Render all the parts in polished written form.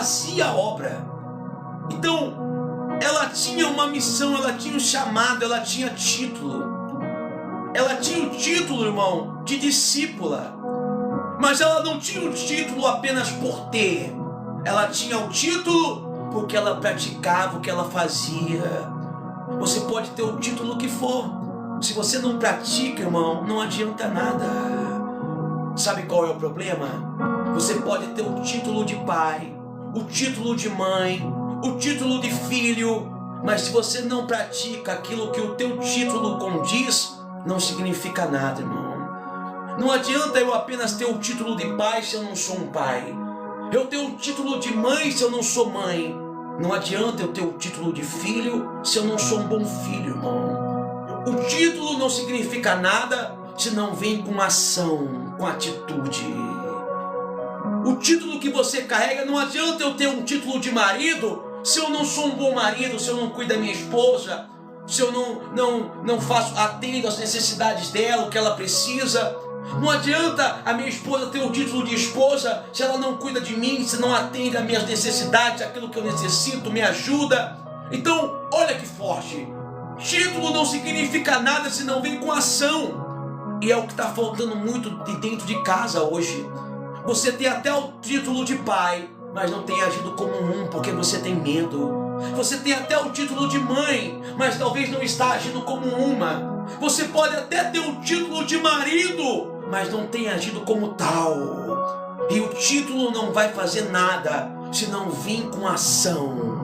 fazia a obra. Então, ela tinha uma missão, ela tinha um chamado, ela tinha título. Ela tinha o título, irmão, de discípula. Mas ela não tinha o título apenas por ter. Ela tinha o título porque ela praticava o que ela fazia. Você pode ter o título que for. Se você não pratica, irmão, não adianta nada. Sabe qual é o problema? Você pode ter o título de pai, o título de mãe, o título de filho, mas se você não pratica aquilo que o teu título condiz, não significa nada, irmão. Não adianta eu apenas ter o título de pai se eu não sou um pai. Eu tenho o título de mãe se eu não sou mãe. Não adianta eu ter o título de filho se eu não sou um bom filho, irmão. O título não significa nada se não vem com ação, com atitude. O título que você carrega, não adianta eu ter um título de marido se eu não sou um bom marido, se eu não cuido da minha esposa, se eu não atendo às necessidades dela, o que ela precisa. Não adianta a minha esposa ter o título de esposa se ela não cuida de mim, se não atende às minhas necessidades, aquilo que eu necessito, me ajuda. Então, olha que forte. Título não significa nada se não vem com ação. E é o que está faltando muito de dentro de casa hoje. Você tem até o título de pai, mas não tem agido como um, porque você tem medo. Você tem até o título de mãe, mas talvez não está agindo como uma. Você pode até ter o título de marido, mas não tem agido como tal. E o título não vai fazer nada se não vir com ação.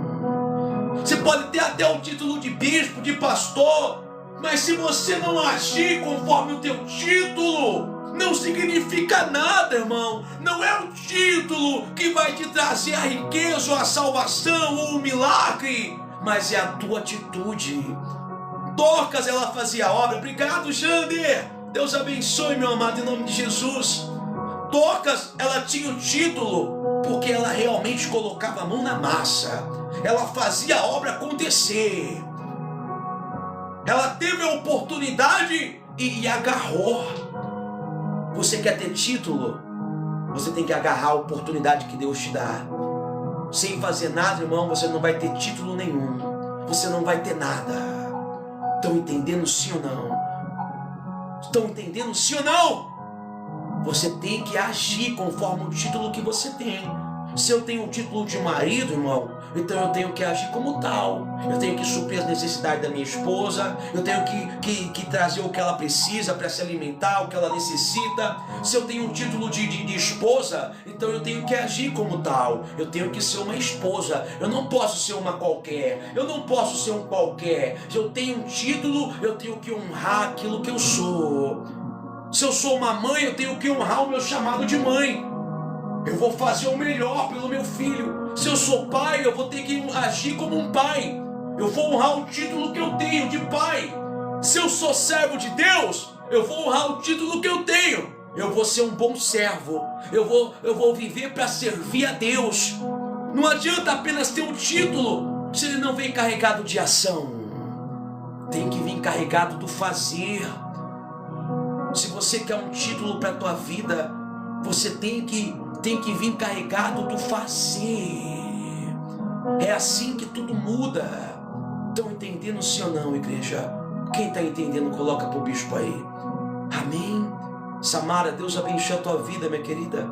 Você pode ter até o título de bispo, de pastor, mas se você não agir conforme o teu título, não significa nada, irmão. Não é o título que vai te trazer a riqueza, ou a salvação, ou o milagre, mas é a tua atitude. Dorcas, ela fazia a obra. Obrigado, Jander. Deus abençoe, meu amado, em nome de Jesus. Dorcas, ela tinha o título porque ela realmente colocava a mão na massa. Ela fazia a obra acontecer. Ela teve a oportunidade e agarrou. Você quer ter título? Você tem que agarrar a oportunidade que Deus te dá. Sem fazer nada, irmão, você não vai ter título nenhum. Você não vai ter nada. Estão entendendo sim ou não? Estão entendendo sim ou não? Você tem que agir conforme o título que você tem. Se eu tenho o título de marido, irmão, então eu tenho que agir como tal. Eu tenho que suprir as necessidades da minha esposa. Eu tenho que trazer o que ela precisa para se alimentar, o que ela necessita. Se eu tenho um título de esposa, então eu tenho que agir como tal. Eu tenho que ser uma esposa. Eu não posso ser uma qualquer. Eu não posso ser um qualquer. Se eu tenho um título, eu tenho que honrar aquilo que eu sou. Se eu sou uma mãe, eu tenho que honrar o meu chamado de mãe. Eu vou fazer o melhor pelo meu filho. Se eu sou pai, eu vou ter que agir como um pai. Eu vou honrar o título que eu tenho de pai. Se eu sou servo de Deus, eu vou honrar o título que eu tenho. Eu vou ser um bom servo. Eu vou viver para servir a Deus. Não adianta apenas ter um título se ele não vem carregado de ação. Tem que vir carregado do fazer. Se você quer um título para a tua vida, você tem que vir carregado do fazer. É assim que tudo muda. Estão entendendo sim ou não, igreja? Quem está entendendo, coloca para o bispo aí. Amém? Samara, Deus abençoe a tua vida, minha querida.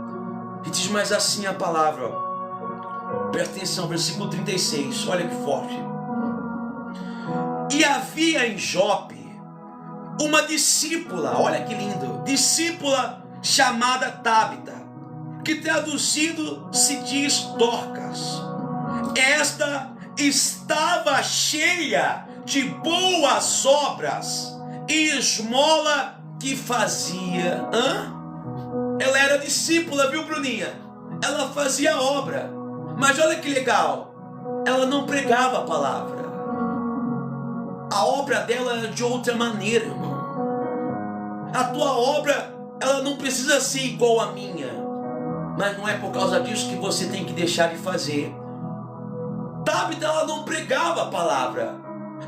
E diz mais assim a palavra, ó. Presta atenção, versículo 36. Olha que forte. E havia em Jope uma discípula, olha que lindo, discípula chamada Tabita, que traduzido se diz Dorcas. Esta estava cheia de boas obras e esmola que fazia. Ela era discípula, viu, Bruninha? Ela fazia obra, mas olha que legal, ela não pregava a palavra. A obra dela era de outra maneira, irmão. A tua obra, ela não precisa ser igual à minha, mas não é por causa disso que você tem que deixar de fazer. Tabita, ela não pregava a palavra,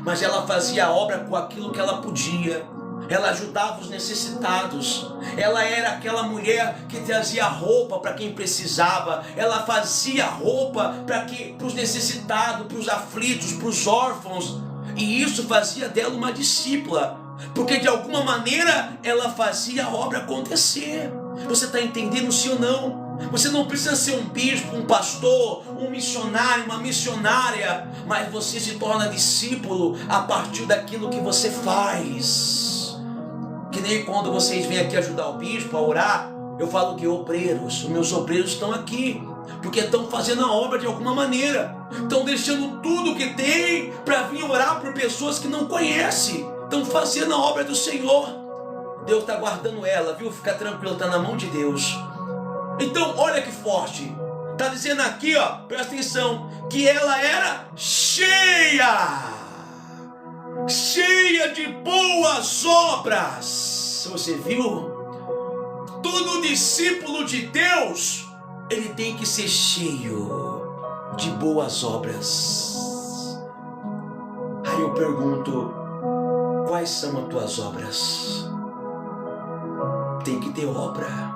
mas ela fazia a obra com aquilo que ela podia. ela ajudava os necessitados, ela era aquela mulher que trazia roupa para quem precisava, ela fazia roupa para os necessitados, para os aflitos, para os órfãos, e isso fazia dela uma discípula, porque de alguma maneira ela fazia a obra acontecer. Você está entendendo, sim ou não? Você não precisa ser um bispo, um pastor, um missionário, uma missionária, mas você se torna discípulo a partir daquilo que você faz. Que nem quando vocês vêm aqui ajudar o bispo a orar, eu falo que obreiros, os meus obreiros estão aqui, porque estão fazendo a obra de alguma maneira, estão deixando tudo que tem para vir orar por pessoas que não conhecem, estão fazendo a obra do Senhor. Deus está guardando ela, viu? Fica tranquilo, está na mão de Deus. Então, olha que forte. Está dizendo aqui, ó, presta atenção, que ela era cheia de boas obras. Você viu? Todo discípulo de Deus, ele tem que ser cheio de boas obras. Aí eu pergunto, quais são as tuas obras? Tem que ter obra.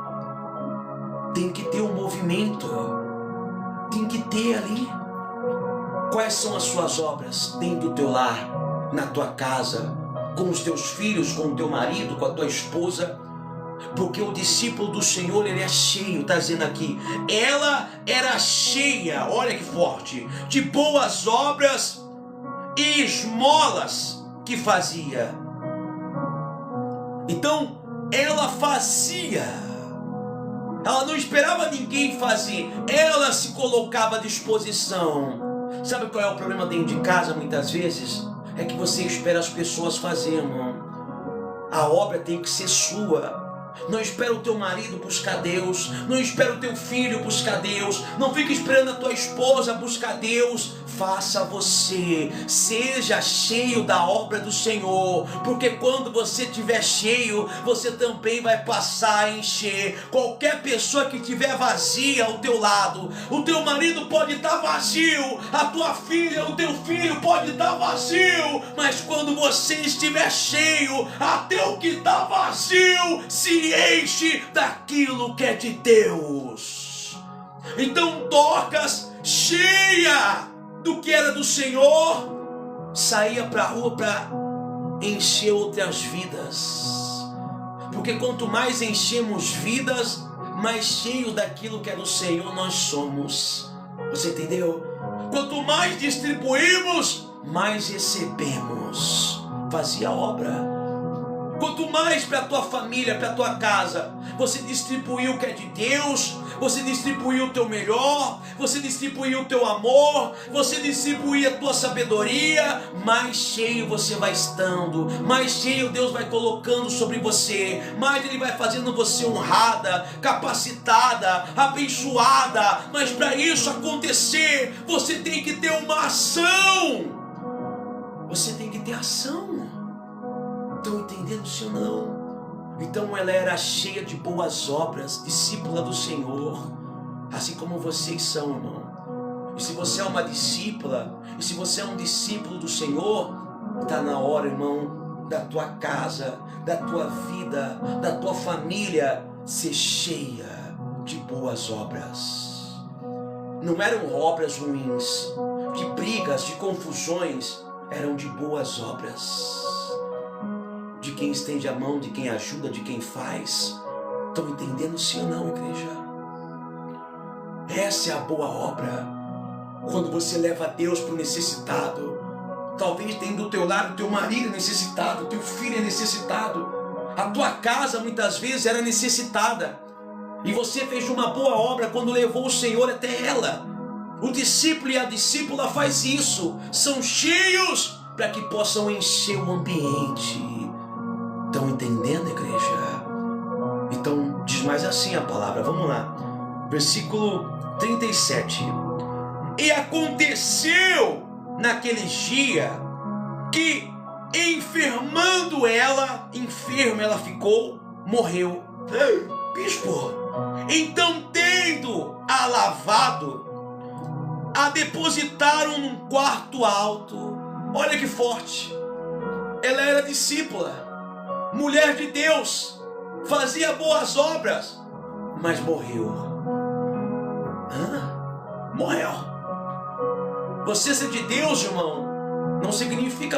Tem que ter um movimento, tem que ter ali. Quais são as suas obras dentro do teu lar, na tua casa, com os teus filhos, com o teu marido, com a tua esposa? Porque o discípulo do Senhor, ele é cheio, está dizendo aqui, ela era cheia, olha que forte, de boas obras e esmolas que fazia. Então, ela fazia. Ela não esperava ninguém fazer, ela se colocava à disposição. Sabe qual é o problema dentro de casa muitas vezes? É que você espera as pessoas fazerem, irmão. A obra tem que ser sua. Não espera o teu marido buscar Deus, não espera o teu filho buscar Deus, não fica esperando a tua esposa buscar Deus. Faça você, seja cheio da obra do Senhor, porque quando você estiver cheio, você também vai passar a encher. Qualquer pessoa que estiver vazia ao teu lado, o teu marido pode estar vazio, a tua filha, o teu filho pode estar vazio, mas quando você estiver cheio, até o que está vazio se enche daquilo que é de Deus. Então Dorcas, cheia do que era do Senhor, saía para a rua para encher outras vidas, porque quanto mais enchemos vidas, mais cheio daquilo que é do Senhor nós somos. Você entendeu? Quanto mais distribuímos, mais recebemos. Fazia obra. Quanto mais para a tua família, para a tua casa, você distribuiu o que é de Deus, você distribuiu o teu melhor, você distribuiu o teu amor, você distribuiu a tua sabedoria, mais cheio você vai estando, mais cheio Deus vai colocando sobre você, mais Ele vai fazendo você honrada, capacitada, abençoada. Mas para isso acontecer, você tem que ter uma ação. Você tem que ter ação. Estão entendendo, sim ou não? Então ela era cheia de boas obras, discípula do Senhor, assim como vocês são, irmão. E se você é uma discípula, e se você é um discípulo do Senhor, está na hora, irmão, da tua casa, da tua vida, da tua família ser cheia de boas obras. Não eram obras ruins, de brigas, de confusões, eram de boas obras. De quem estende a mão, de quem ajuda, de quem faz. Estão entendendo, sim ou não, igreja? Essa é a boa obra. Quando você leva Deus para o necessitado. Talvez tem do teu lado o teu marido necessitado, o teu filho é necessitado. A tua casa muitas vezes era necessitada. E você fez uma boa obra quando levou o Senhor até ela. O discípulo e a discípula faz isso. São cheios para que possam encher o ambiente. Estão entendendo, igreja? Então, diz mais assim a palavra, vamos lá. Versículo 37. E aconteceu naquele dia que, enfermando ela, enferma ela ficou, morreu. Bispo, então tendo a lavado, a depositaram num quarto alto. Olha que forte. Ela era discípula. mulher de Deus, fazia boas obras, mas morreu. Morreu. Você ser de Deus, irmão, não significa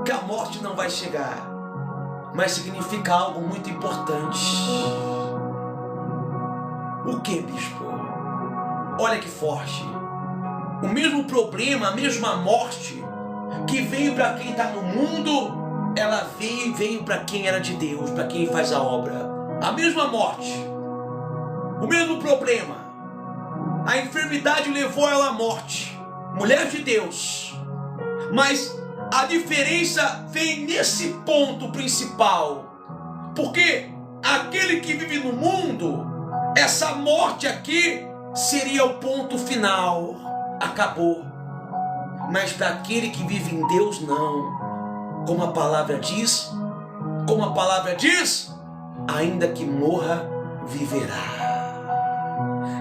que a morte não vai chegar, mas significa algo muito importante. O que, bispo? Olha que forte. O mesmo problema, a mesma morte que veio para quem está no mundo, ela veio para quem era de Deus, para quem faz a obra. A mesma morte, o mesmo problema. A enfermidade levou ela à morte, mulher de Deus. Mas a diferença vem nesse ponto principal, porque aquele que vive no mundo, essa morte aqui seria o ponto final, acabou. Mas para aquele que vive em Deus, não. Como a palavra diz, ainda que morra, viverá.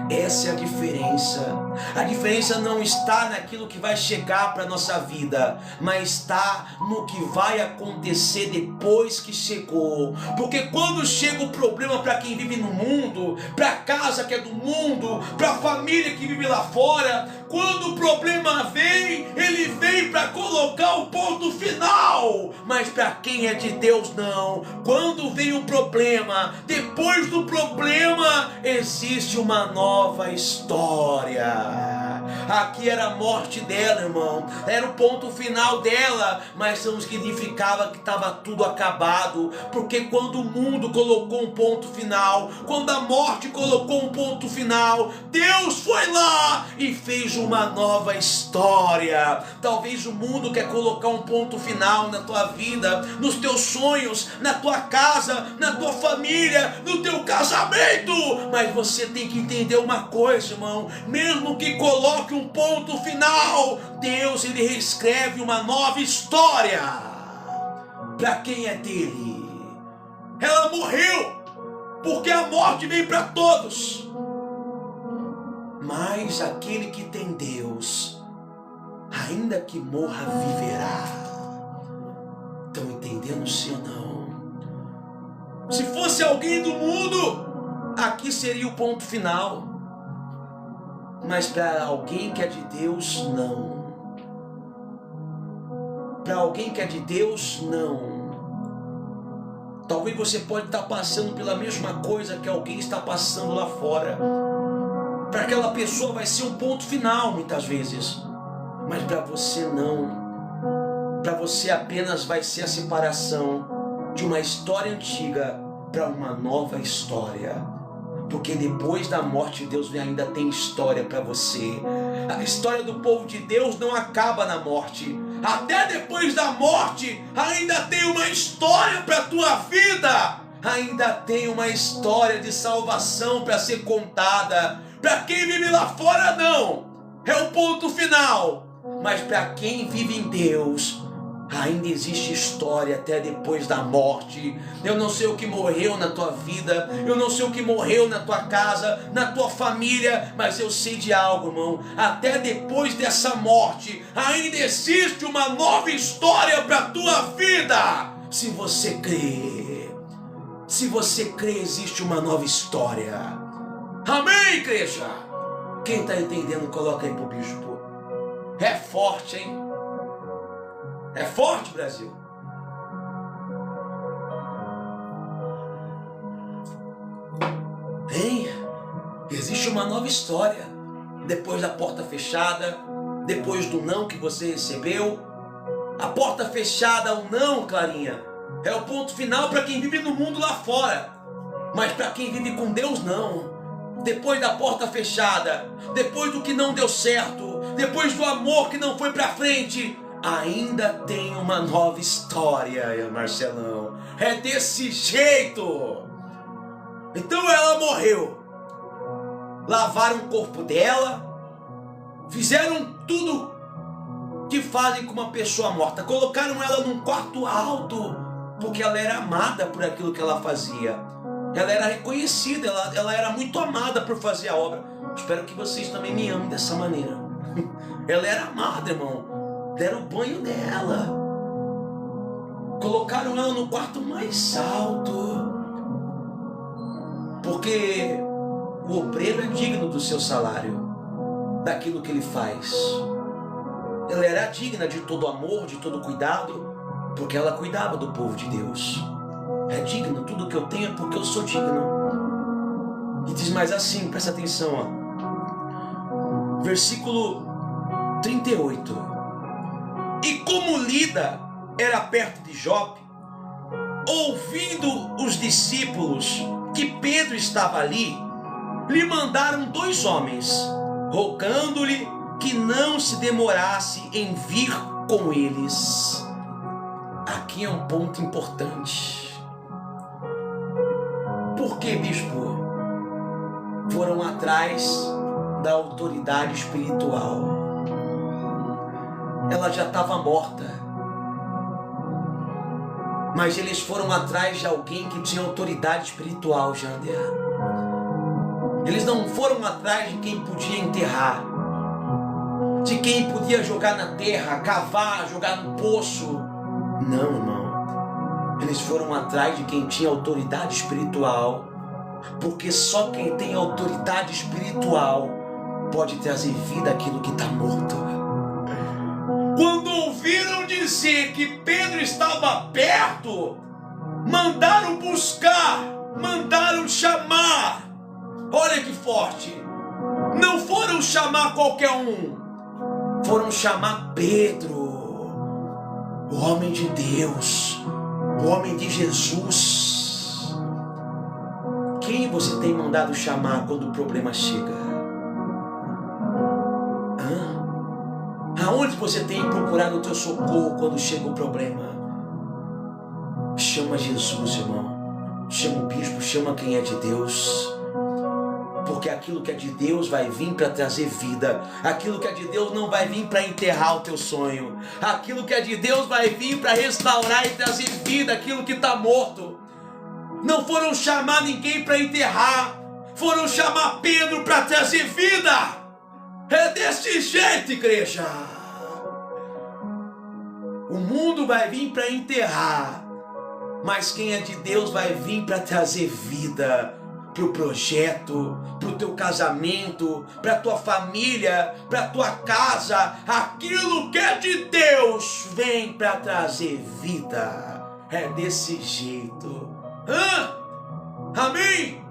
Essa é a diferença. A diferença não está naquilo que vai chegar para a nossa vida, mas está no que vai acontecer depois que chegou. Porque quando chega o problema para quem vive no mundo, para a casa que é do mundo, para a família que vive lá fora, quando o problema vem, ele vem para colocar o ponto final. Mas para quem é de Deus, não. Quando vem o problema, depois do problema existe uma nova história. Aqui era a morte dela, irmão, era o ponto final dela, mas não significava que estava tudo acabado, porque quando o mundo colocou um ponto final, quando a morte colocou um ponto final, Deus foi lá e fez uma nova história. Talvez o mundo quer colocar um ponto final na tua vida, nos teus sonhos, na tua casa, na tua família, no teu casamento, mas você tem que entender uma coisa, irmão, mesmo que coloque um ponto final, Deus, ele reescreve uma nova história para quem é dele. Ela morreu porque a morte vem para todos, mas aquele que tem Deus, ainda que morra, viverá. Estão entendendo, sim ou não? Se fosse alguém do mundo, aqui seria o ponto final. Mas para alguém que é de Deus, não. Para alguém que é de Deus, não. Talvez você pode estar passando pela mesma coisa que alguém está passando lá fora. Para aquela pessoa vai ser um ponto final muitas vezes. Mas para você não. Para você apenas vai ser a separação de uma história antiga para uma nova história. Porque depois da morte, Deus ainda tem história para você. A história do povo de Deus não acaba na morte. Até depois da morte, ainda tem uma história para a tua vida. Ainda tem uma história de salvação para ser contada. Para quem vive lá fora, não. É o ponto final. Mas para quem vive em Deus, ainda existe história até depois da morte. Eu não sei o que morreu na tua vida, eu não sei o que morreu na tua casa, na tua família, mas eu sei de algo, irmão. Até depois dessa morte, ainda existe uma nova história para a tua vida. Se você crê, existe uma nova história. Amém, igreja? Quem está entendendo, coloca aí pro bispo. É forte, hein? É forte, Brasil. Hein? Existe uma nova história. Depois da porta fechada, depois do não que você recebeu. A porta fechada, o não, Clarinha, é o ponto final para quem vive no mundo lá fora. Mas para quem vive com Deus, não. Depois da porta fechada, depois do que não deu certo, depois do amor que não foi para frente, ainda tem uma nova história, Marcelão. É desse jeito. Então ela morreu. Lavaram o corpo dela. Fizeram tudo que fazem com uma pessoa morta. Colocaram ela num quarto alto, porque ela era amada por aquilo que ela fazia. Ela era reconhecida, ela era muito amada por fazer a obra. Espero que vocês também me amem dessa maneira. Ela era amada, irmão. Deram o banho nela, Colocaram ela no quarto mais alto, porque o obreiro é digno do seu salário, daquilo que ele faz. Ela era digna de todo amor, de todo cuidado, porque ela cuidava do povo de Deus. É digno, tudo que eu tenho é porque eu sou digno. E diz mais assim, presta atenção, ó. Versículo 38. E como Lida era perto de Jope, ouvindo os discípulos que Pedro estava ali, lhe mandaram 2 homens, rogando-lhe que não se demorasse em vir com eles. Aqui é um ponto importante. Por que, bispo? Foram atrás da autoridade espiritual. Ela já estava morta, mas eles foram atrás de alguém que tinha autoridade espiritual, Jander. Eles não foram atrás de quem podia enterrar, de quem podia jogar na terra, cavar, jogar no poço. Não, irmão. Eles foram atrás de quem tinha autoridade espiritual, porque só quem tem autoridade espiritual pode trazer vida àquilo que está morto. Quando ouviram dizer que Pedro estava perto, mandaram buscar, mandaram chamar. Olha que forte! Não foram chamar qualquer um, foram chamar Pedro, o homem de Deus, o homem de Jesus. Quem você tem mandado chamar quando o problema chega? Aonde você tem procurado o teu socorro quando chega o problema? Chama Jesus, irmão. Chama o bispo, chama quem é de Deus. Porque aquilo que é de Deus vai vir para trazer vida. Aquilo que é de Deus não vai vir para enterrar o teu sonho. Aquilo que é de Deus vai vir para restaurar e trazer vida àquilo que está morto. Não foram chamar ninguém para enterrar, foram chamar Pedro para trazer vida. É desse jeito, igreja. O mundo vai vir para enterrar, mas quem é de Deus vai vir para trazer vida para o projeto, para o teu casamento, para a tua família, para a tua casa. Aquilo que é de Deus vem para trazer vida. É desse jeito. Amém?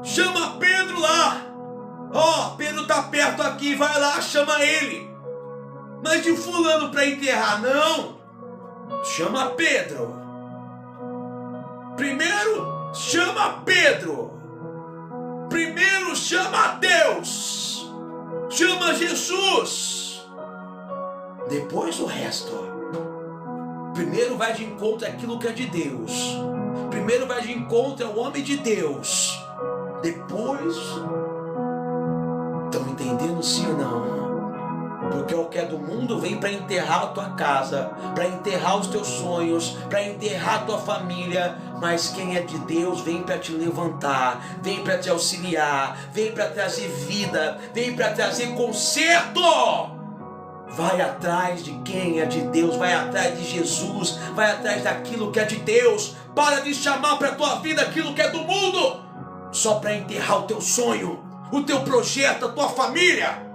Chama Pedro lá. Pedro está perto aqui, vai lá, chama ele. Mas de fulano para enterrar, não. Chama Pedro. Primeiro, chama Pedro. Primeiro, chama Deus. Chama Jesus. Depois o resto. Primeiro vai de encontro àquilo que é de Deus. Primeiro vai de encontro ao homem de Deus. Depois... Estão entendendo, sim ou não? Porque o que é do mundo vem para enterrar a tua casa, para enterrar os teus sonhos, para enterrar a tua família. Mas quem é de Deus vem para te levantar, vem para te auxiliar, vem para trazer vida, vem para trazer conserto. Vai atrás de quem é de Deus, vai atrás de Jesus, vai atrás daquilo que é de Deus. Para de chamar para a tua vida aquilo que é do mundo, só para enterrar o teu sonho, o teu projeto, a tua família.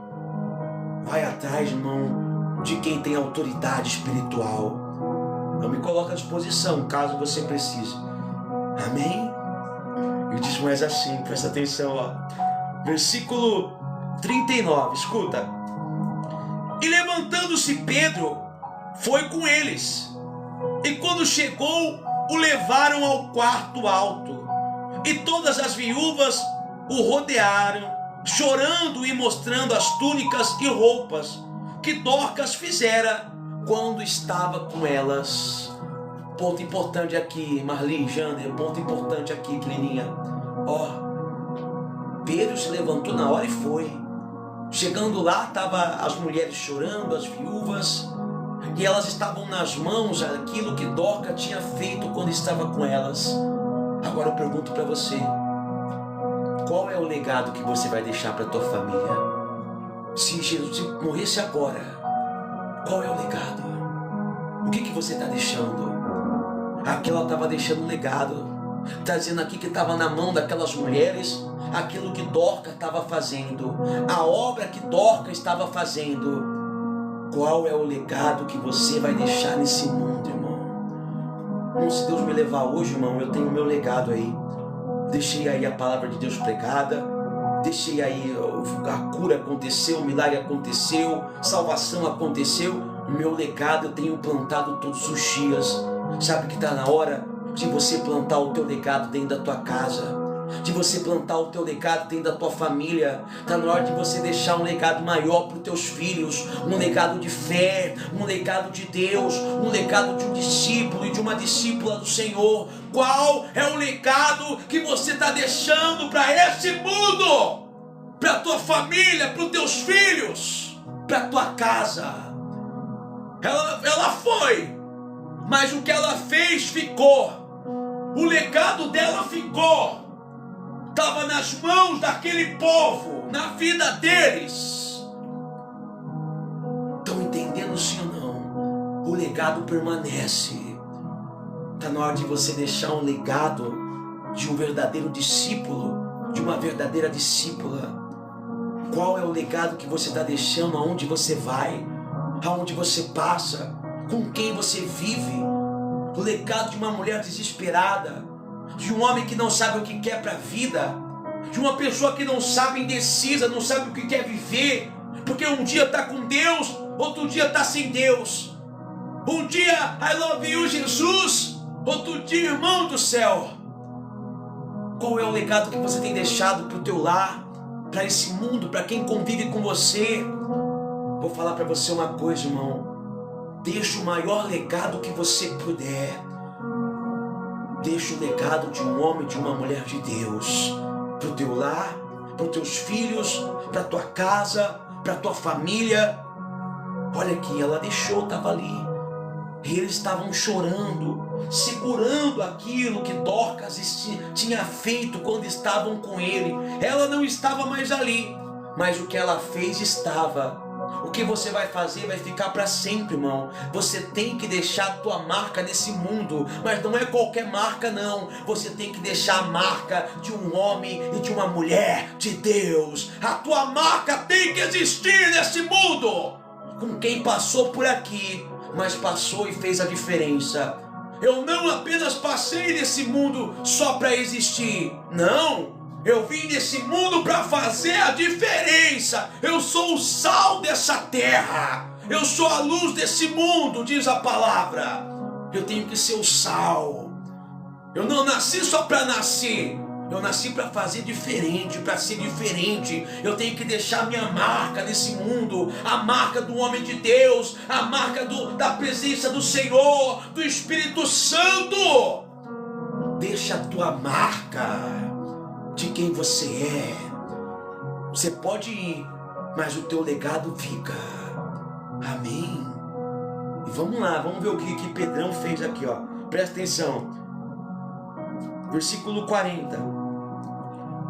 Vai atrás, irmão, de quem tem autoridade espiritual. Eu me coloco à disposição, caso você precise. Amém? E diz mais assim, presta atenção, ó. Versículo 39, escuta. E levantando-se Pedro, foi com eles. E quando chegou, o levaram ao quarto alto. E todas as viúvas o rodearam, chorando e mostrando as túnicas e roupas que Dorcas fizera quando estava com elas. Ponto importante aqui, Marli, Jander, ponto importante aqui, Cleninha. Pedro se levantou na hora e foi. Chegando lá, estavam as mulheres chorando, as viúvas, e elas estavam nas mãos aquilo que Dorcas tinha feito quando estava com elas. Agora eu pergunto para você, qual é o legado que você vai deixar para a tua família? Se Jesus morresse agora, qual é o legado? O que você está deixando? Aqui ela estava deixando um legado. Está dizendo aqui que estava na mão daquelas mulheres aquilo que Dorcas estava fazendo, a obra que Dorcas estava fazendo. Qual é o legado que você vai deixar nesse mundo, irmão? Bom, se Deus me levar hoje, irmão, eu tenho o meu legado aí. Deixei aí a palavra de Deus pregada, deixei aí, a cura aconteceu, o milagre aconteceu, salvação aconteceu. O meu legado eu tenho plantado todos os dias. Sabe que está na hora de você plantar o teu legado dentro da tua casa, de você plantar o teu legado dentro da tua família. Está na hora de você deixar um legado maior para os teus filhos, um legado de fé, um legado de Deus, um legado de um discípulo e de uma discípula do Senhor. Qual é o legado que você está deixando para esse mundo, para a tua família, para os teus filhos, para a tua casa? Ela foi, mas o que ela fez ficou. O legado dela ficou. Estava nas mãos daquele povo, na vida deles. Estão entendendo, sim ou não? O legado permanece. Está na hora de você deixar um legado de um verdadeiro discípulo, de uma verdadeira discípula. Qual é o legado que você está deixando? Aonde você vai? Aonde você passa? Com quem você vive? O legado de uma mulher desesperada, de um homem que não sabe o que quer para a vida, de uma pessoa que não sabe, indecisa, não sabe o que quer viver, porque um dia está com Deus, outro dia está sem Deus. Um dia I love you, Jesus, outro dia, irmão do céu. Qual é o legado que você tem deixado para o teu lar, para esse mundo, para quem convive com você? Vou falar para você uma coisa, irmão. Deixa o maior legado que você puder. Deixa o legado de um homem, de uma mulher de Deus, para o teu lar, para os teus filhos, para a tua casa, para a tua família. Olha aqui, ela deixou, estava ali. E eles estavam chorando, segurando aquilo que Dorcas tinha feito quando estavam com ele. Ela não estava mais ali, mas o que ela fez estava. O que você vai fazer vai ficar para sempre, irmão. Você tem que deixar a tua marca nesse mundo, mas não é qualquer marca, não. Você tem que deixar a marca de um homem e de uma mulher de Deus. A tua marca tem que existir nesse mundo. Com quem passou por aqui, mas passou e fez a diferença. Eu não apenas passei nesse mundo só para existir, não. Eu vim nesse mundo para fazer a diferença. Eu sou o sal dessa terra. Eu sou a luz desse mundo, diz a palavra. Eu tenho que ser o sal. Eu não nasci só para nascer. Eu nasci para fazer diferente, para ser diferente. Eu tenho que deixar minha marca nesse mundo. A marca do homem de Deus. A marca da presença do Senhor, do Espírito Santo. Deixa a tua marca de quem você é. Você pode ir, mas o teu legado fica. Amém? E vamos lá, vamos ver o que Pedrão fez aqui, ó. Presta atenção. Versículo 40.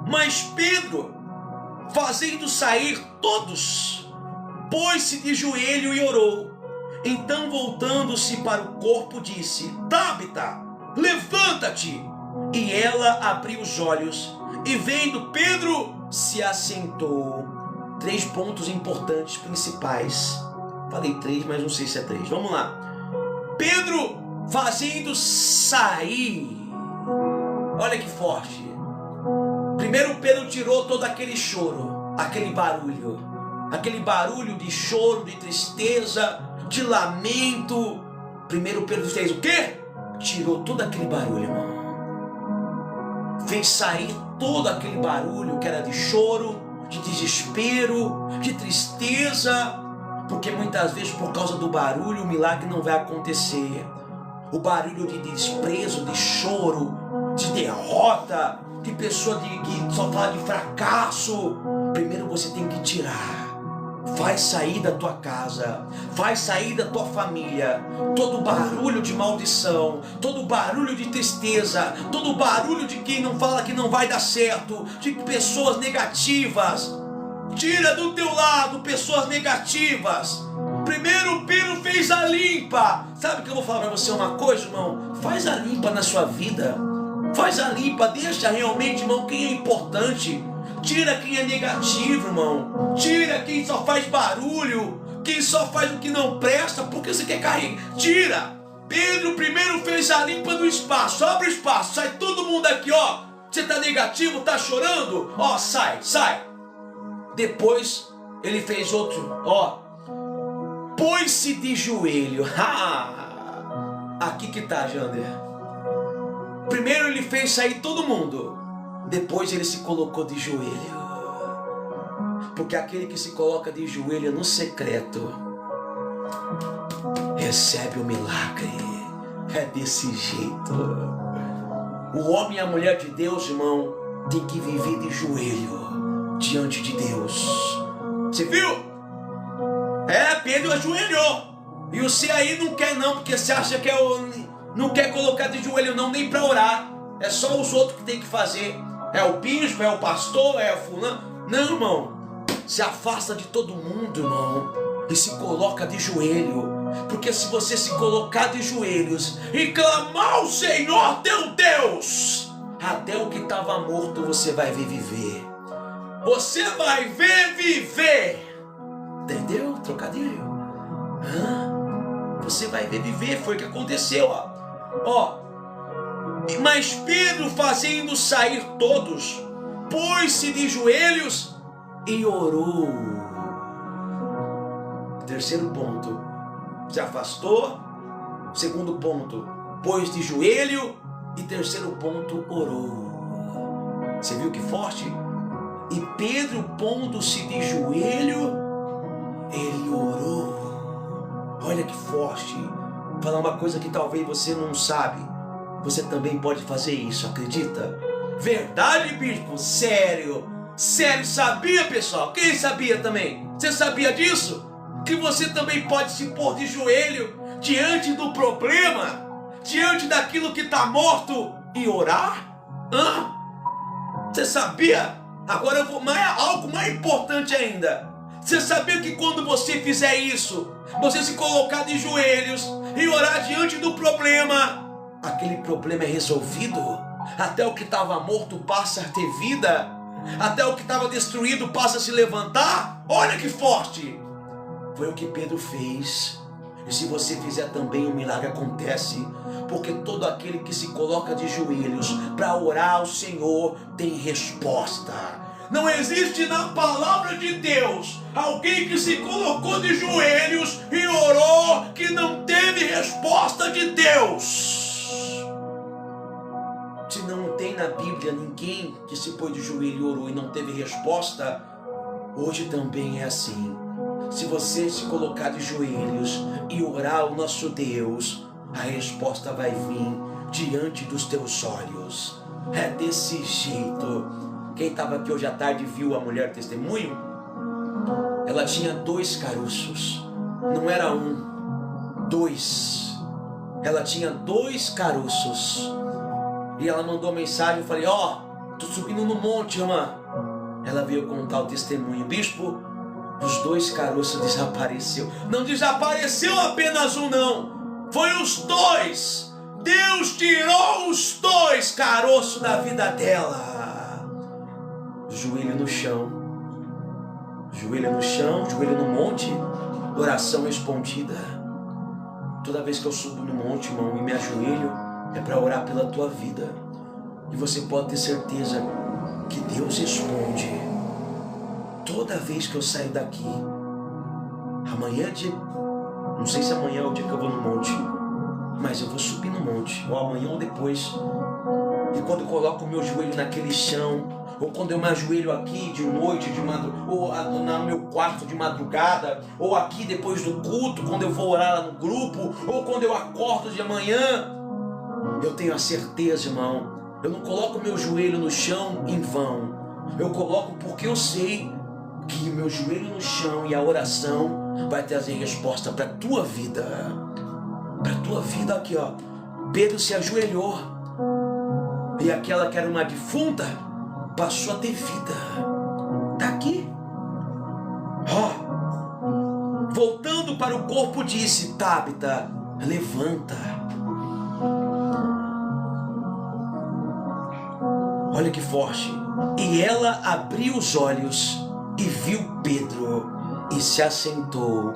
Mas Pedro, fazendo sair todos, pôs-se de joelho e orou. Então, voltando-se para o corpo, disse: Tábita, levanta-te. E ela abriu os olhos, e vendo Pedro, se assentou. 3 pontos importantes, principais. Falei 3, mas não sei se é 3. Vamos lá. Pedro fazendo sair. Olha que forte. Primeiro Pedro tirou todo aquele choro, aquele barulho de choro, de tristeza, de lamento. Primeiro Pedro fez o quê? Tirou todo aquele barulho, irmão. Fez sair todo aquele barulho que era de choro, de desespero, de tristeza, porque muitas vezes por causa do barulho o milagre não vai acontecer. O barulho de desprezo, de choro, de derrota, de pessoa que só fala de fracasso, primeiro você tem que tirar. Faz sair da tua casa, faz sair da tua família todo barulho de maldição, todo barulho de tristeza, todo barulho de quem não fala que não vai dar certo, de pessoas negativas. Tira do teu lado pessoas negativas, Primeiro Pedro fez a limpa. Sabe que eu vou falar para você uma coisa, irmão? Faz a limpa na sua vida. Faz a limpa, deixa realmente, irmão, quem é importante. Tira quem é negativo, irmão. Tira quem só faz barulho, quem só faz o que não presta, porque você quer cair. Tira. Pedro primeiro fez a limpa do espaço. Abre o espaço, sai todo mundo aqui, ó. Você tá negativo, tá chorando? Ó, sai, sai. Depois ele fez outro, ó. Pôs-se de joelho. Aqui que tá, Jander. Primeiro ele fez sair todo mundo. Depois ele se colocou de joelho. Porque aquele que se coloca de joelho no secreto recebe o milagre. É desse jeito. O homem e a mulher de Deus, irmão, tem que viver de joelho diante de Deus. Você viu? Pedro ajoelhou. E você aí não quer não, porque você acha que não quer colocar de joelho não, nem para orar. É só os outros que tem que fazer. É o bispo, é o pastor, é o fulano. Não, irmão. Se afasta de todo mundo, irmão, e se coloca de joelho. Porque se você se colocar de joelhos e clamar ao Senhor teu Deus, até o que estava morto você vai ver viver. Você vai ver viver. Entendeu? Trocadilho. Você vai ver viver. Foi o que aconteceu, ó. Mas Pedro, fazendo sair todos, pôs-se de joelhos e orou. Terceiro ponto, se afastou. Segundo ponto, pôs de joelho. E terceiro ponto, orou. Você viu que forte? E Pedro, pondo-se de joelho, ele orou. Olha que forte. Vou falar uma coisa que talvez você não sabe. Você também pode fazer isso, acredita? Verdade, bispo? Sério? Sério, sabia, pessoal? Quem sabia também? Você sabia disso? Que você também pode se pôr de joelho diante do problema, diante daquilo que está morto e orar? Você sabia? Agora eu vou algo mais importante ainda. Você sabia que quando você fizer isso, você se colocar de joelhos e orar diante do problema, aquele problema é resolvido? Até o que estava morto passa a ter vida? Até o que estava destruído passa a se levantar? Olha que forte! Foi o que Pedro fez. E se você fizer também, o milagre acontece. Porque todo aquele que se coloca de joelhos para orar ao Senhor tem resposta. Não existe na palavra de Deus alguém que se colocou de joelhos e orou que não teve resposta de Deus. Se não tem na Bíblia ninguém que se pôs de joelho e orou e não teve resposta, hoje também é assim. Se você se colocar de joelhos e orar ao nosso Deus, a resposta vai vir diante dos teus olhos. É desse jeito. Quem estava aqui hoje à tarde viu a mulher testemunho? Ela tinha 2 caroços. Não era 1, 2. Ela tinha 2 caroços. E ela mandou mensagem, eu falei, tô subindo no monte, irmã. Ela veio contar o testemunho. Bispo, os 2 caroços desapareceu. Não desapareceu apenas um, não. Foi os 2. Deus tirou os 2 caroços da vida dela. Joelho no chão. Joelho no chão, joelho no monte. Oração respondida. Toda vez que eu subo no monte, irmão, e me ajoelho, é para orar pela tua vida. E você pode ter certeza que Deus responde. Toda vez que eu saio daqui, amanhã é dia, não sei se amanhã é o dia que eu vou no monte, mas eu vou subir no monte, ou amanhã ou depois. E quando eu coloco o meu joelho naquele chão, ou quando eu me ajoelho aqui de noite, de madrugada, ou no meu quarto de madrugada, ou aqui depois do culto, quando eu vou orar lá no grupo, ou quando eu acordo de manhã, eu tenho a certeza, irmão, eu não coloco o meu joelho no chão em vão. Eu coloco porque eu sei que o meu joelho no chão e a oração vai trazer resposta para a tua vida. Para a tua vida aqui, ó. Pedro se ajoelhou. E aquela que era uma defunta passou a ter vida. Tá aqui. voltando para o corpo, disse: Tabita, levanta. Olha que forte. E ela abriu os olhos e viu Pedro e se assentou.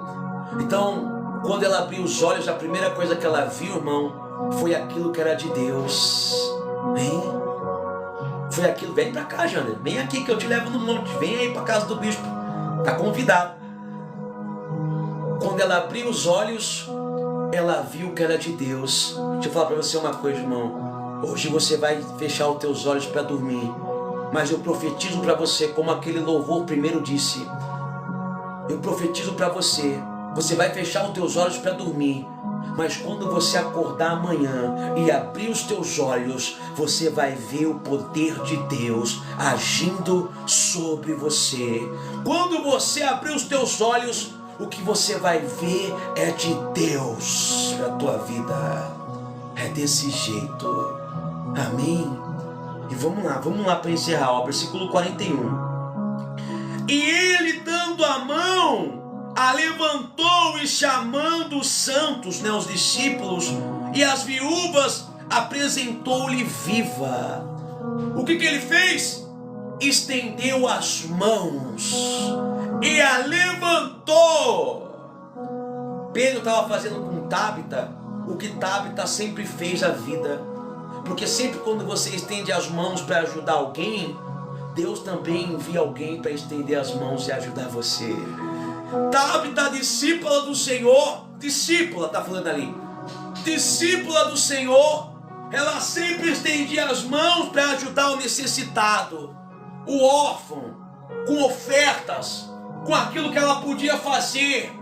Então, quando ela abriu os olhos, a primeira coisa que ela viu, irmão, foi aquilo que era de Deus. Hein? Foi aquilo. Vem pra cá, Jander. Vem aqui que eu te levo no monte. Vem aí pra casa do bispo. Tá convidado. Quando ela abriu os olhos, ela viu que era de Deus. Deixa eu falar pra você uma coisa, irmão. Hoje você vai fechar os teus olhos para dormir, mas eu profetizo para você, como aquele louvor primeiro disse, eu profetizo para você, você vai fechar os teus olhos para dormir, mas quando você acordar amanhã e abrir os teus olhos, você vai ver o poder de Deus agindo sobre você. Quando você abrir os teus olhos, o que você vai ver é de Deus para a tua vida. É desse jeito. Amém? E vamos lá para encerrar, ó, versículo 41. E ele, dando a mão, a levantou e chamando os santos, os discípulos e as viúvas, apresentou-lhe viva. O que ele fez? Estendeu as mãos e a levantou. Pedro estava fazendo com Tabita o que Tabita sempre fez a vida. Porque sempre quando você estende as mãos para ajudar alguém, Deus também envia alguém para estender as mãos e ajudar você. Tabita, discípula do Senhor, discípula, tá falando ali, discípula do Senhor, ela sempre estendia as mãos para ajudar o necessitado, o órfão, com ofertas, com aquilo que ela podia fazer.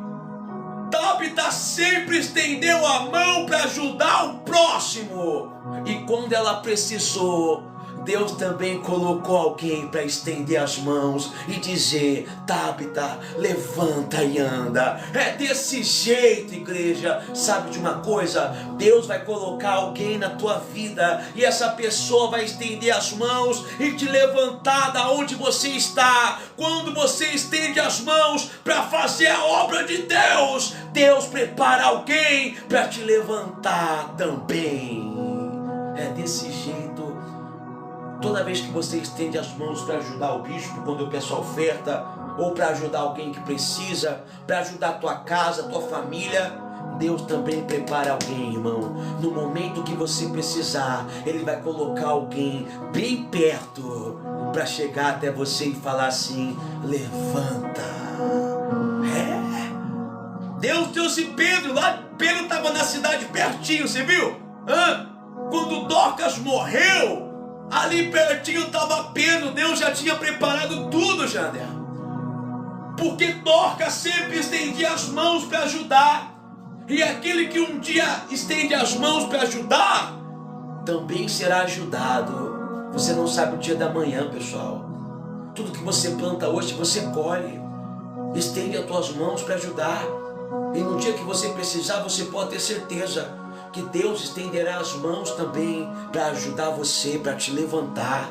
Tabita sempre estendeu a mão para ajudar o próximo. E quando ela precisou, Deus também colocou alguém para estender as mãos e dizer: Tabita, levanta e anda. É desse jeito, igreja. Sabe de uma coisa? Deus vai colocar alguém na tua vida e essa pessoa vai estender as mãos e te levantar da onde você está. Quando você estende as mãos para fazer a obra de Deus, Deus prepara alguém para te levantar também. É desse jeito. Toda vez que você estende as mãos para ajudar o bispo, quando eu peço a oferta, ou para ajudar alguém que precisa, para ajudar a tua casa, a tua família, Deus também prepara alguém, irmão. No momento que você precisar, Ele vai colocar alguém bem perto para chegar até você e falar assim: levanta. Deus trouxe Pedro lá. Pedro estava na cidade pertinho, você viu? Quando Dorcas morreu, ali pertinho estava Pedro. Deus já tinha preparado tudo, Jander. Porque Dorcas sempre estendia as mãos para ajudar. E aquele que um dia estende as mãos para ajudar, também será ajudado. Você não sabe o dia da manhã, pessoal. Tudo que você planta hoje, você colhe. Estende as tuas mãos para ajudar. E no dia que você precisar, você pode ter certeza que Deus estenderá as mãos também para ajudar você, para te levantar.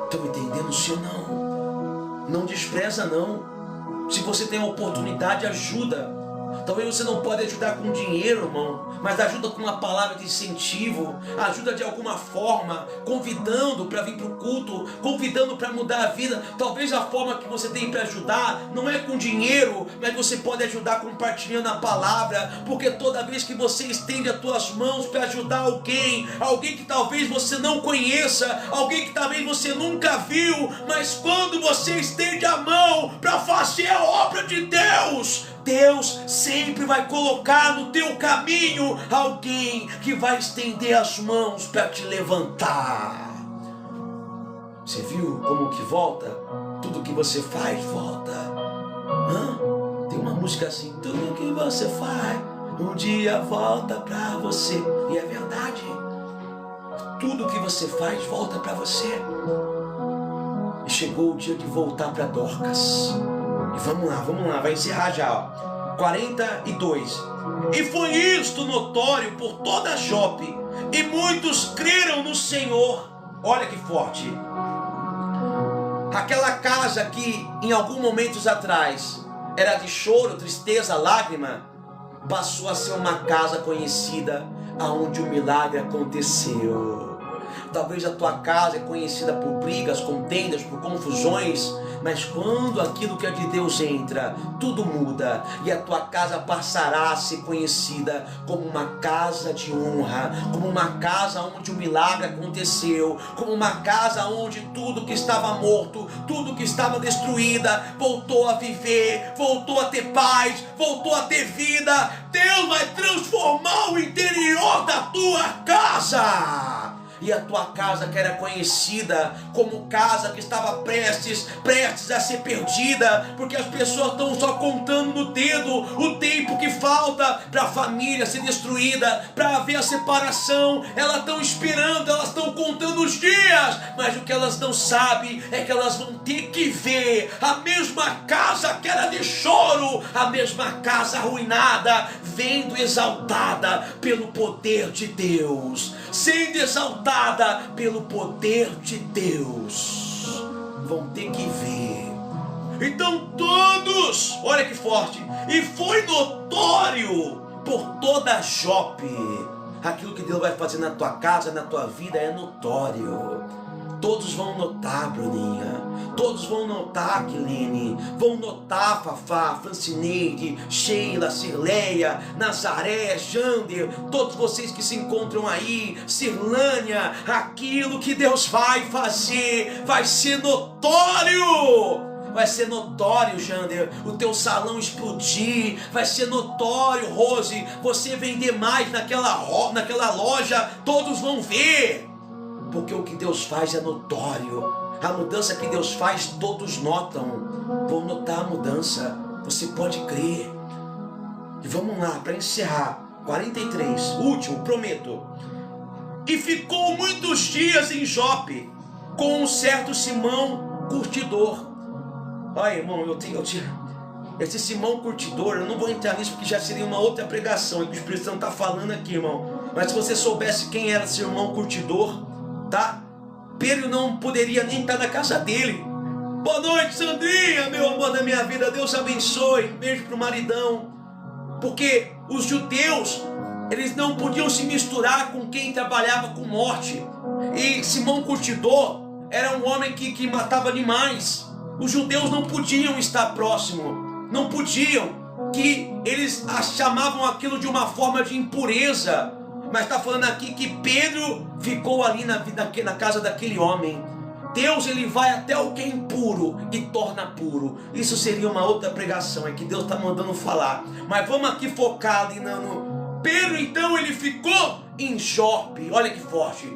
Estão entendendo, sim ou não? Não despreza, não. Se você tem a oportunidade, ajuda. Talvez você não pode ajudar com dinheiro, irmão, mas ajuda com uma palavra de incentivo, ajuda de alguma forma, convidando para vir para o culto, convidando para mudar a vida. Talvez a forma que você tem para ajudar não é com dinheiro, mas você pode ajudar compartilhando a palavra, porque toda vez que você estende as tuas mãos para ajudar alguém que talvez você não conheça, alguém que talvez você nunca viu, mas quando você estende a mão para fazer a obra de Deus, Deus sempre vai colocar no teu caminho alguém que vai estender as mãos para te levantar. Você viu como que volta? Tudo que você faz volta. Tem uma música assim: tudo que você faz um dia volta para você. E é verdade. Tudo que você faz volta para você. E chegou o dia de voltar para Dorcas. E vamos lá, vai encerrar já, ó. 42. E foi isto notório por toda Jope, e muitos creram no Senhor. Olha que forte. Aquela casa que em alguns momentos atrás era de choro, tristeza, lágrima, passou a ser uma casa conhecida aonde o milagre aconteceu. Talvez a tua casa é conhecida por brigas, contendas, por confusões, mas quando aquilo que é de Deus entra, tudo muda e a tua casa passará a ser conhecida como uma casa de honra, como uma casa onde o milagre aconteceu, como uma casa onde tudo que estava morto, tudo que estava destruída, voltou a viver, voltou a ter paz, voltou a ter vida. Deus vai transformar o interior da tua casa. E a tua casa que era conhecida como casa que estava prestes a ser perdida, porque as pessoas estão só contando no dedo o tempo que falta para a família ser destruída, para haver a separação. Elas estão esperando, elas estão contando os dias, mas o que elas não sabem é que elas vão ter que ver a mesma casa que era de choro, a mesma casa arruinada, vendo exaltada pelo poder de Deus, sendo exaltada pelo poder de Deus. Vão ter que ver. Então todos, olha que forte, e foi notório por toda Jope. Aquilo que Deus vai fazer na tua casa, na tua vida é notório. Todos vão notar, Bruninha. Todos vão notar, Kilene. Vão notar, Fafá, Francineide, Sheila, Cirleia, Nazaré, Jander. Todos vocês que se encontram aí, Cirlânia. Aquilo que Deus vai fazer vai ser notório. Vai ser notório, Jander, o teu salão explodir. Vai ser notório, Rose, você vender mais naquela loja. Todos vão ver. Porque o que Deus faz é notório. A mudança que Deus faz, todos notam. Vão notar a mudança. Você pode crer. E vamos lá, para encerrar. 43, último, prometo. E ficou muitos dias em Jope, com um certo Simão curtidor. Olha, irmão, esse Simão curtidor, eu não vou entrar nisso porque já seria uma outra pregação, e que o Espírito Santo está falando aqui, irmão. Mas se você soubesse quem era esse irmão curtidor, tá? Pedro não poderia nem estar na casa dele. Boa noite, Sandrinha, meu amor da minha vida, Deus abençoe. Beijo pro maridão. Porque os judeus, eles não podiam se misturar com quem trabalhava com morte. E Simão Curtidor era um homem que matava animais. Os judeus não podiam estar próximo, não podiam, que eles chamavam aquilo de uma forma de impureza. Mas está falando aqui que Pedro ficou ali na casa daquele homem. Deus, ele vai até o que é impuro e torna puro. Isso seria uma outra pregação, é que Deus está mandando falar. Mas vamos aqui focar ali no... Pedro, então, ele ficou em Jope. Olha que forte.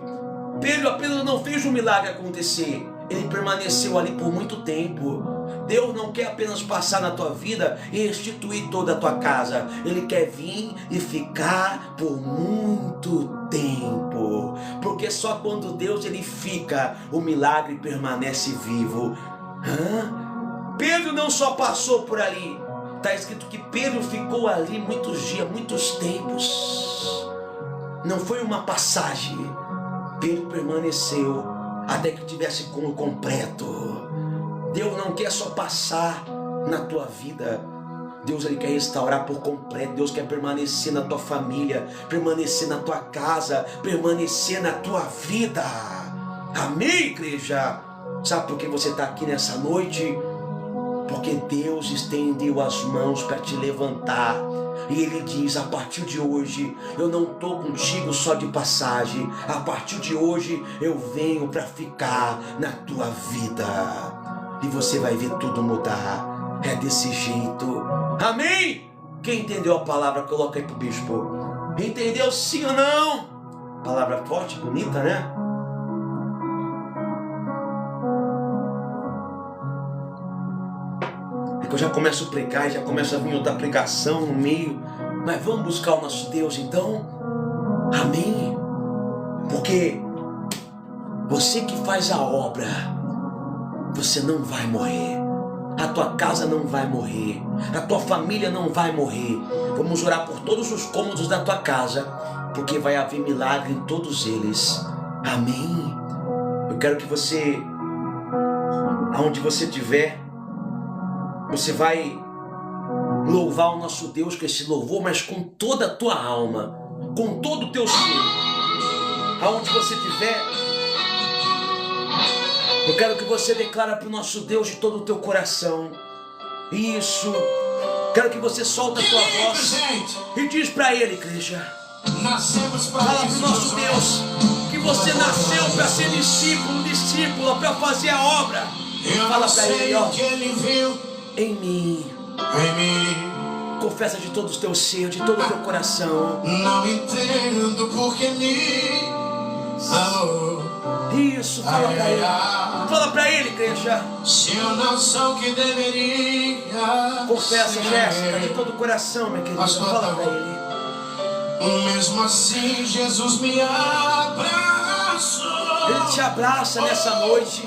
Pedro apenas não fez um milagre acontecer. Ele permaneceu ali por muito tempo. Deus não quer apenas passar na tua vida e restituir toda a tua casa. Ele quer vir e ficar por muito tempo. Porque só quando Deus ele fica, o milagre permanece vivo. Pedro não só passou por ali. Está escrito que Pedro ficou ali muitos dias, muitos tempos. Não foi uma passagem. Pedro permaneceu até que tivesse como completo. Deus não quer só passar na tua vida. Deus ele quer restaurar por completo. Deus quer permanecer na tua família, permanecer na tua casa, permanecer na tua vida. Amém, igreja? Sabe por que você está aqui nessa noite? Porque Deus estendeu as mãos para te levantar. E Ele diz, a partir de hoje, eu não estou contigo só de passagem. A partir de hoje, eu venho para ficar na tua vida. E você vai ver tudo mudar. É desse jeito. Amém? Quem entendeu a palavra, coloca aí pro bispo. Entendeu sim ou não? Palavra forte, bonita, né? É que eu já começo a pregar, já começa a vir outra pregação no meio. Mas vamos buscar o nosso Deus então? Amém? Porque você que faz a obra, você não vai morrer. A tua casa não vai morrer. A tua família não vai morrer. Vamos orar por todos os cômodos da tua casa, porque vai haver milagre em todos eles. Amém? Eu quero que você, aonde você estiver, você vai louvar o nosso Deus com esse louvor, mas com toda a tua alma, com todo o teu ser. Aonde você estiver, eu quero que você declare para o nosso Deus de todo o teu coração. Isso. Quero que você solta a tua voz e diz para Ele, igreja. Fala para o nosso Deus que você nasceu para ser discípulo, discípula, para fazer a obra. Fala para Ele, ó, em mim. Confessa de todo o teu ser, de todo o teu coração. Não entendo porque me amou. Isso, fala para Ele. Fala para Ele, igreja. Se eu não sou o que deveria. Confessa, Jéssica, de todo o coração, minha querida. Fala para Ele. Mesmo assim, Jesus me abraçou. Ele te abraça nessa noite.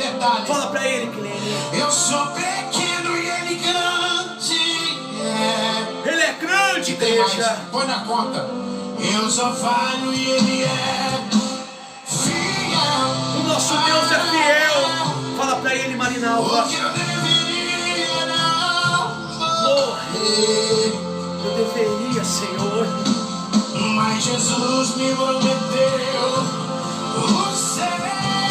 Fala para Ele, Clene. Eu sou pequeno e Ele grande. Ele é grande, igreja. Põe na conta. Eu sou falho e Ele é fiel. O nosso Deus é fiel. Fala para Ele, Marinalva. Porque eu deveria não morrer. Eu deveria, Senhor. Mas Jesus me prometeu o céu.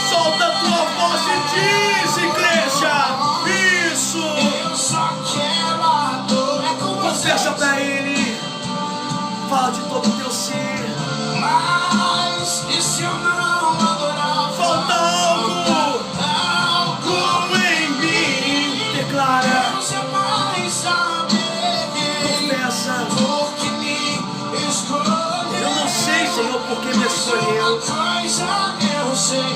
Solta a tua voz e diz, igreja. Isso. Eu só quero adorar com você. Confessa pra Ele. Fala de todo o teu ser. Mas e se eu não adorar? Falta algo em mim. Declara. Deus jamais saber. Confessa. Porque me escolheu. Eu não sei, Senhor, por que me escolheu. Uma coisa eu sei.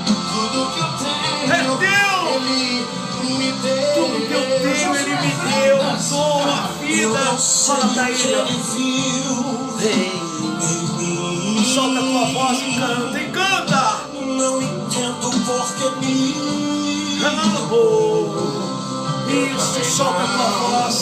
Tudo que eu tenho, É teu. Ele me deu. Tudo que eu tenho, Ele me deu. Dou a vida. Fala pra Ele. Vem. Solta a tua voz e canta. E canta. Não entendo porque me amou. Isso, solta a tua voz.